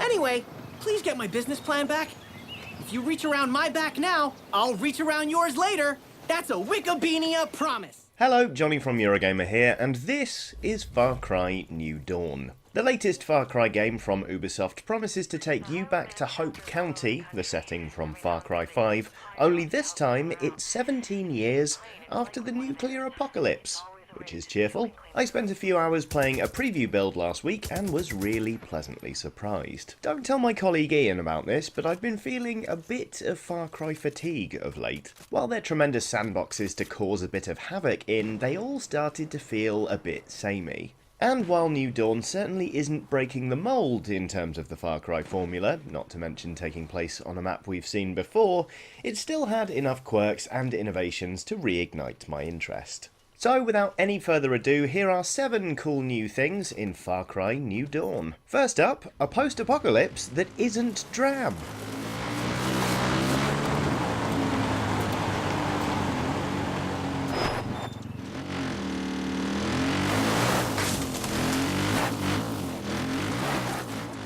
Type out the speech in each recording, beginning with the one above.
Anyway, please get my business plan back. If you reach around my back now, I'll reach around yours later. That's a Wikibeania promise. Hello, Johnny from Eurogamer here, and this is Far Cry New Dawn. The latest Far Cry game from Ubisoft promises to take you back to Hope County, the setting from Far Cry 5, only this time it's 17 years after the nuclear apocalypse, which is cheerful. I spent a few hours playing a preview build last week and was really pleasantly surprised. Don't tell my colleague Ian about this, but I've been feeling a bit of Far Cry fatigue of late. While they're tremendous sandboxes to cause a bit of havoc in, they all started to feel a bit samey. And while New Dawn certainly isn't breaking the mould in terms of the Far Cry formula, not to mention taking place on a map we've seen before, it still had enough quirks and innovations to reignite my interest. So without any further ado, here are 7 cool new things in Far Cry New Dawn. First up, a post-apocalypse that isn't drab.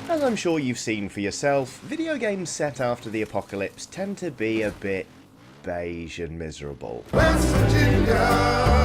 As I'm sure you've seen for yourself, video games set after the apocalypse tend to be a bit beige and miserable. West Virginia!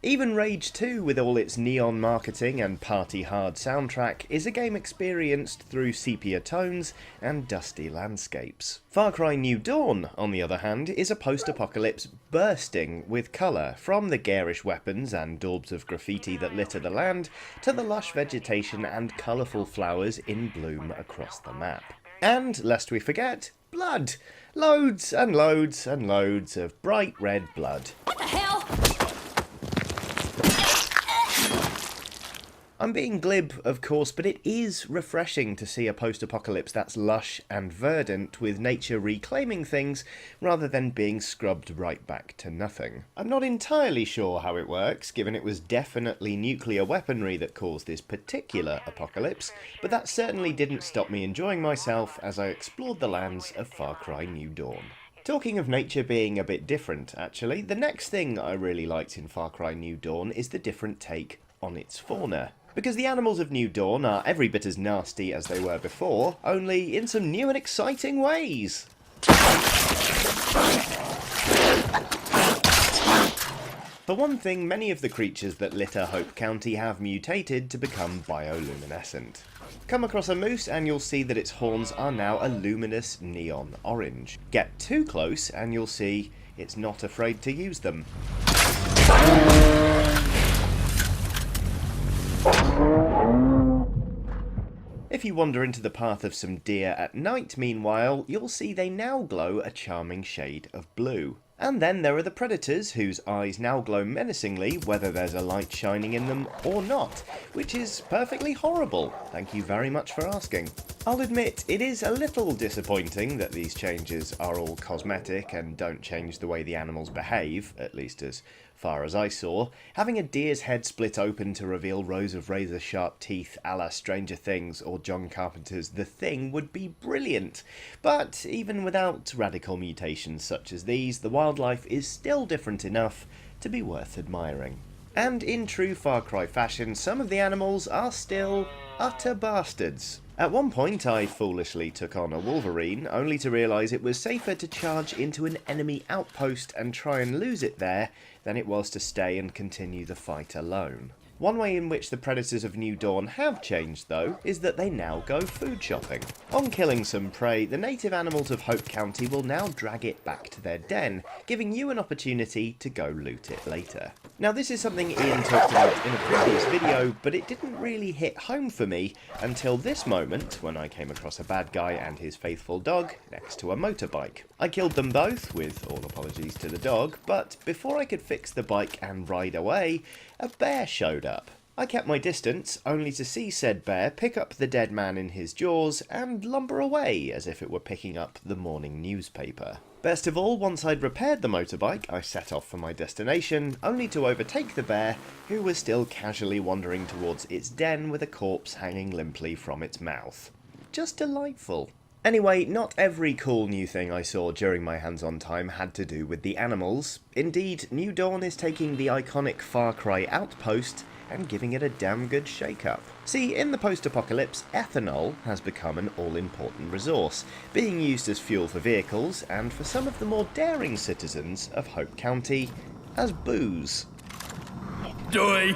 Even Rage 2, with all its neon marketing and party-hard soundtrack, is a game experienced through sepia tones and dusty landscapes. Far Cry New Dawn, on the other hand, is a post-apocalypse bursting with colour, from the garish weapons and daubs of graffiti that litter the land, to the lush vegetation and colourful flowers in bloom across the map. And, lest we forget, blood! Loads and loads and loads of bright red blood. What the hell? I'm being glib, of course, but it is refreshing to see a post-apocalypse that's lush and verdant, with nature reclaiming things rather than being scrubbed right back to nothing. I'm not entirely sure how it works, given it was definitely nuclear weaponry that caused this particular apocalypse, but that certainly didn't stop me enjoying myself as I explored the lands of Far Cry New Dawn. Talking of nature being a bit different, actually, the next thing I really liked in Far Cry New Dawn is the different take on its fauna. Because the animals of New Dawn are every bit as nasty as they were before, only in some new and exciting ways. For one thing, many of the creatures that litter Hope County have mutated to become bioluminescent. Come across a moose and you'll see that its horns are now a luminous neon orange. Get too close and you'll see it's not afraid to use them. If you wander into the path of some deer at night, meanwhile, you'll see they now glow a charming shade of blue. And then there are the predators, whose eyes now glow menacingly, whether there's a light shining in them or not, which is perfectly horrible. Thank you very much for asking. I'll admit, it is a little disappointing that these changes are all cosmetic and don't change the way the animals behave, at least as far as I saw. Having a deer's head split open to reveal rows of razor-sharp teeth a la Stranger Things or John Carpenter's The Thing would be brilliant. But even without radical mutations such as these, the wildlife is still different enough to be worth admiring. And in true Far Cry fashion, some of the animals are still utter bastards. At one point I foolishly took on a wolverine, only to realise it was safer to charge into an enemy outpost and try and lose it there than it was to stay and continue the fight alone. One way in which the predators of New Dawn have changed, though, is that they now go food shopping. On killing some prey, the native animals of Hope County will now drag it back to their den, giving you an opportunity to go loot it later. Now, this is something Ian talked about in a previous video, but it didn't really hit home for me until this moment, when I came across a bad guy and his faithful dog next to a motorbike. I killed them both, with all apologies to the dog, but before I could fix the bike and ride away, a bear showed up. I kept my distance, only to see said bear pick up the dead man in his jaws and lumber away as if it were picking up the morning newspaper. Best of all, once I'd repaired the motorbike, I set off for my destination, only to overtake the bear, who was still casually wandering towards its den with a corpse hanging limply from its mouth. Just delightful. Anyway, not every cool new thing I saw during my hands-on time had to do with the animals. Indeed, New Dawn is taking the iconic Far Cry outpost and giving it a damn good shake-up. See, in the post-apocalypse, ethanol has become an all-important resource, being used as fuel for vehicles, and for some of the more daring citizens of Hope County, as booze. Doy,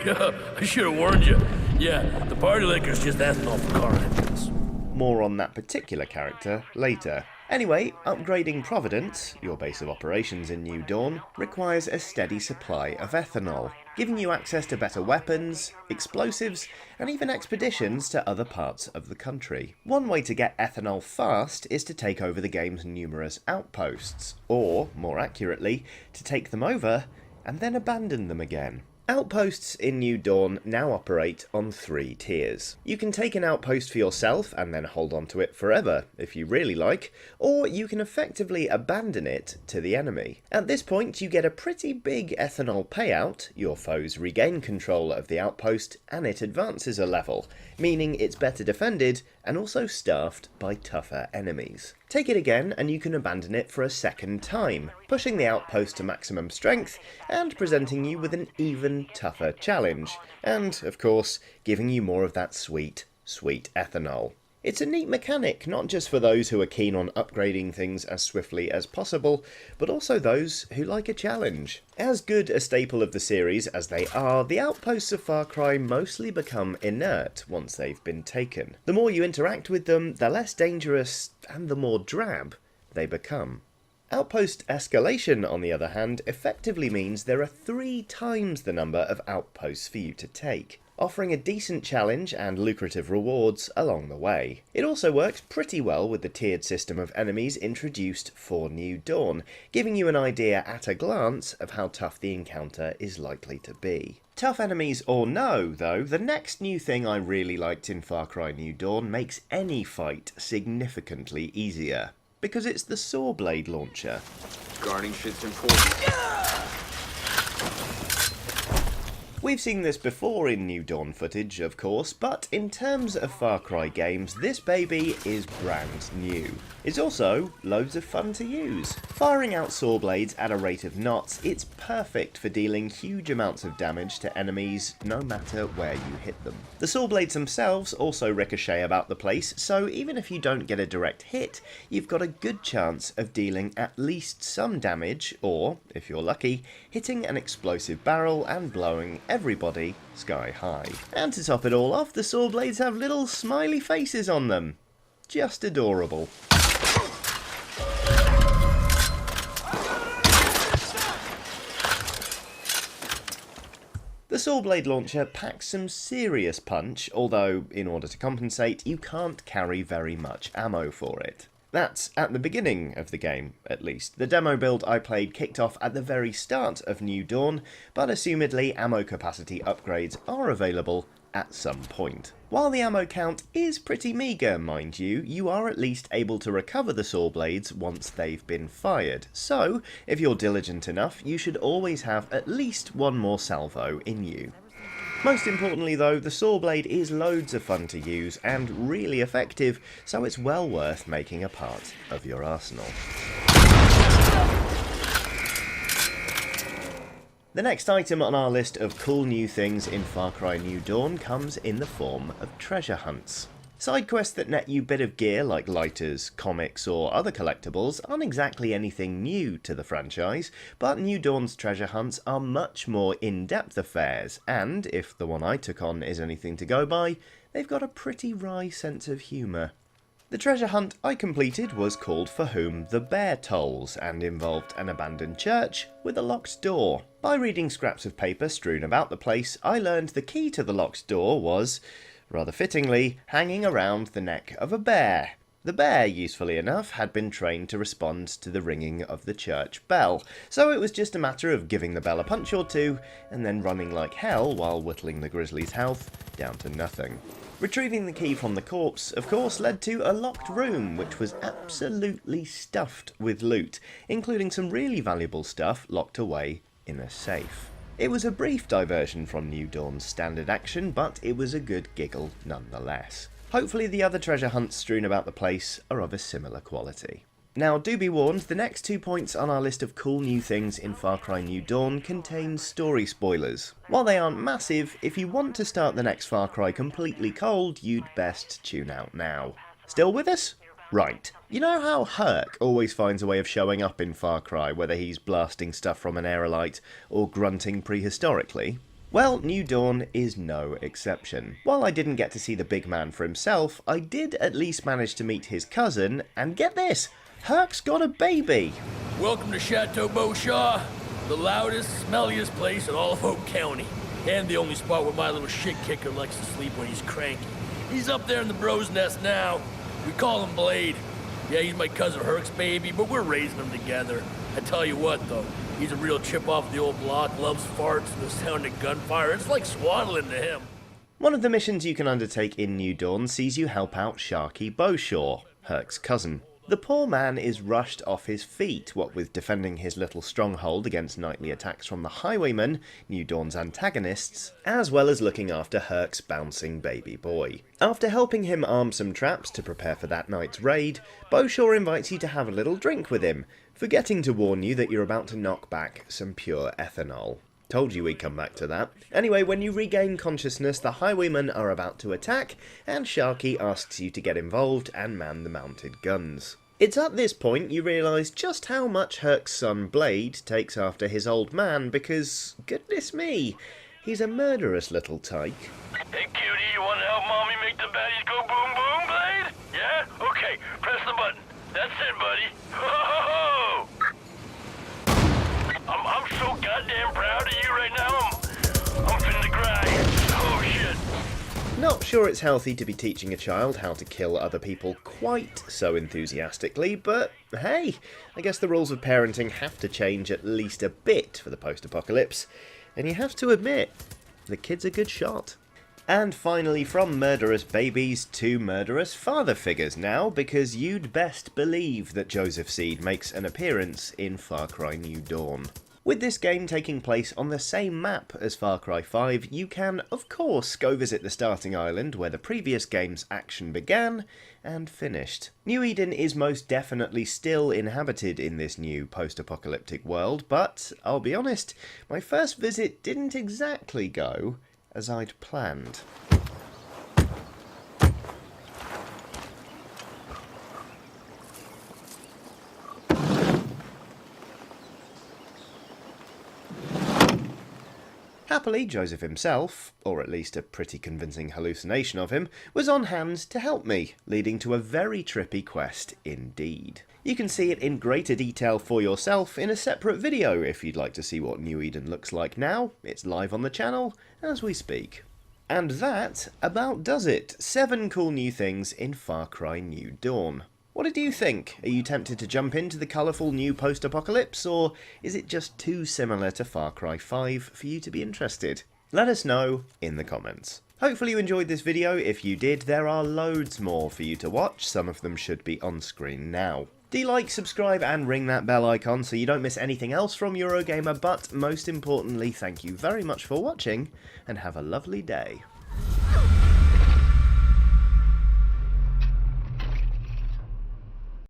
I should have warned you. Yeah, the party liquor's just ethanol for car engines. More on that particular character later. Anyway, upgrading Providence, your base of operations in New Dawn, requires a steady supply of ethanol, giving you access to better weapons, explosives, and even expeditions to other parts of the country. One way to get ethanol fast is to take over the game's numerous outposts, or, more accurately, to take them over and then abandon them again. Outposts in New Dawn now operate on 3 tiers. You can take an outpost for yourself and then hold on to it forever, if you really like, or you can effectively abandon it to the enemy. At this point, you get a pretty big ethanol payout, your foes regain control of the outpost, and it advances a level, meaning it's better defended and also staffed by tougher enemies. Take it again and you can abandon it for a second time, pushing the outpost to maximum strength and presenting you with an even tougher challenge, and, of course, giving you more of that sweet, sweet ethanol. It's a neat mechanic, not just for those who are keen on upgrading things as swiftly as possible, but also those who like a challenge. As good a staple of the series as they are, the outposts of Far Cry mostly become inert once they've been taken. The more you interact with them, the less dangerous and the more drab they become. Outpost escalation, on the other hand, effectively means there are 3 times the number of outposts for you to take, offering a decent challenge and lucrative rewards along the way. It also works pretty well with the tiered system of enemies introduced for New Dawn, giving you an idea at a glance of how tough the encounter is likely to be. Tough enemies or no, though, the next new thing I really liked in Far Cry New Dawn makes any fight significantly easier, because it's the saw blade launcher. Guarding shit's important. We've seen this before in New Dawn footage, of course, but in terms of Far Cry games, this baby is brand new. It's also loads of fun to use. Firing out saw blades at a rate of knots, it's perfect for dealing huge amounts of damage to enemies, no matter where you hit them. The saw blades themselves also ricochet about the place, so even if you don't get a direct hit, you've got a good chance of dealing at least some damage, or, if you're lucky, hitting an explosive barrel and blowing everybody sky high. And to top it all off, the saw blades have little smiley faces on them. Just adorable. The saw blade launcher packs some serious punch, although in order to compensate, you can't carry very much ammo for it. That's at the beginning of the game, at least. The demo build I played kicked off at the very start of New Dawn, but assumedly ammo capacity upgrades are available at some point. While the ammo count is pretty meagre, mind you, you are at least able to recover the saw blades once they've been fired, so if you're diligent enough, you should always have at least one more salvo in you. Most importantly though, the saw blade is loads of fun to use and really effective, so it's well worth making a part of your arsenal. The next item on our list of cool new things in Far Cry New Dawn comes in the form of treasure hunts. Side quests that net you bit of gear like lighters, comics or other collectibles aren't exactly anything new to the franchise, but New Dawn's treasure hunts are much more in-depth affairs, and if the one I took on is anything to go by, they've got a pretty wry sense of humour. The treasure hunt I completed was called For Whom the Bear Tolls and involved an abandoned church with a locked door. By reading scraps of paper strewn about the place, I learned the key to the locked door was, rather fittingly, hanging around the neck of a bear. The bear, usefully enough, had been trained to respond to the ringing of the church bell, so it was just a matter of giving the bell a punch or two, and then running like hell while whittling the grizzly's health down to nothing. Retrieving the key from the corpse, of course, led to a locked room, which was absolutely stuffed with loot, including some really valuable stuff locked away in a safe. It was a brief diversion from New Dawn's standard action, but it was a good giggle nonetheless. Hopefully the other treasure hunts strewn about the place are of a similar quality. Now, do be warned, the next 2 points on our list of cool new things in Far Cry New Dawn contain story spoilers. While they aren't massive, if you want to start the next Far Cry completely cold, you'd best tune out now. Still with us? Right. You know how Herc always finds a way of showing up in Far Cry, whether he's blasting stuff from an aerolite or grunting prehistorically? Well, New Dawn is no exception. While I didn't get to see the big man for himself, I did at least manage to meet his cousin, and get this! Herc's got a baby! Welcome to Chateau Beauchamp, the loudest, smelliest place in all of Oak County. And the only spot where my little shit kicker likes to sleep when he's cranky. He's up there in the bro's nest now. We call him Blade. Yeah, he's my cousin Herc's baby, but we're raising him together. I tell you what, though, he's a real chip off the old block, loves farts and the sound of gunfire. It's like swaddling to him. One of the missions you can undertake in New Dawn sees you help out Sharky Beauchamp, Herc's cousin. The poor man is rushed off his feet, what with defending his little stronghold against nightly attacks from the Highwaymen, New Dawn's antagonists, as well as looking after Herc's bouncing baby boy. After helping him arm some traps to prepare for that night's raid, Beauchamp invites you to have a little drink with him, forgetting to warn you that you're about to knock back some pure ethanol. Told you we'd come back to that. Anyway, when you regain consciousness, the Highwaymen are about to attack, and Sharky asks you to get involved and man the mounted guns. It's at this point you realise just how much Herc's son Blade takes after his old man, because, goodness me, he's a murderous little tyke. Hey, cutie, you want to help Mommy make the baddies go boom boom, Blade? Yeah? Okay, press the button. That's it, buddy. Ho, ho, ho! I'm so goddamn proud of you right now. I'm finna grind. Oh, shit. Not sure it's healthy to be teaching a child how to kill other people quite so enthusiastically, but hey, I guess the rules of parenting have to change at least a bit for the post-apocalypse, and you have to admit, the kid's a good shot. And finally, from murderous babies to murderous father figures now, because you'd best believe that Joseph Seed makes an appearance in Far Cry New Dawn. With this game taking place on the same map as Far Cry 5, you can, of course, go visit the starting island where the previous game's action began and finished. New Eden is most definitely still inhabited in this new post-apocalyptic world, but I'll be honest, my first visit didn't exactly go as I'd planned. Happily, Joseph himself, or at least a pretty convincing hallucination of him, was on hand to help me, leading to a very trippy quest indeed. You can see it in greater detail for yourself in a separate video if you'd like to see what New Eden looks like now. It's live on the channel as we speak. And that about does it. 7 cool new things in Far Cry New Dawn. What did you think? Are you tempted to jump into the colourful new post-apocalypse, or is it just too similar to Far Cry 5 for you to be interested? Let us know in the comments. Hopefully you enjoyed this video. If you did, there are loads more for you to watch. Some of them should be on screen now. Do like, subscribe and ring that bell icon so you don't miss anything else from Eurogamer, but most importantly, thank you very much for watching and have a lovely day.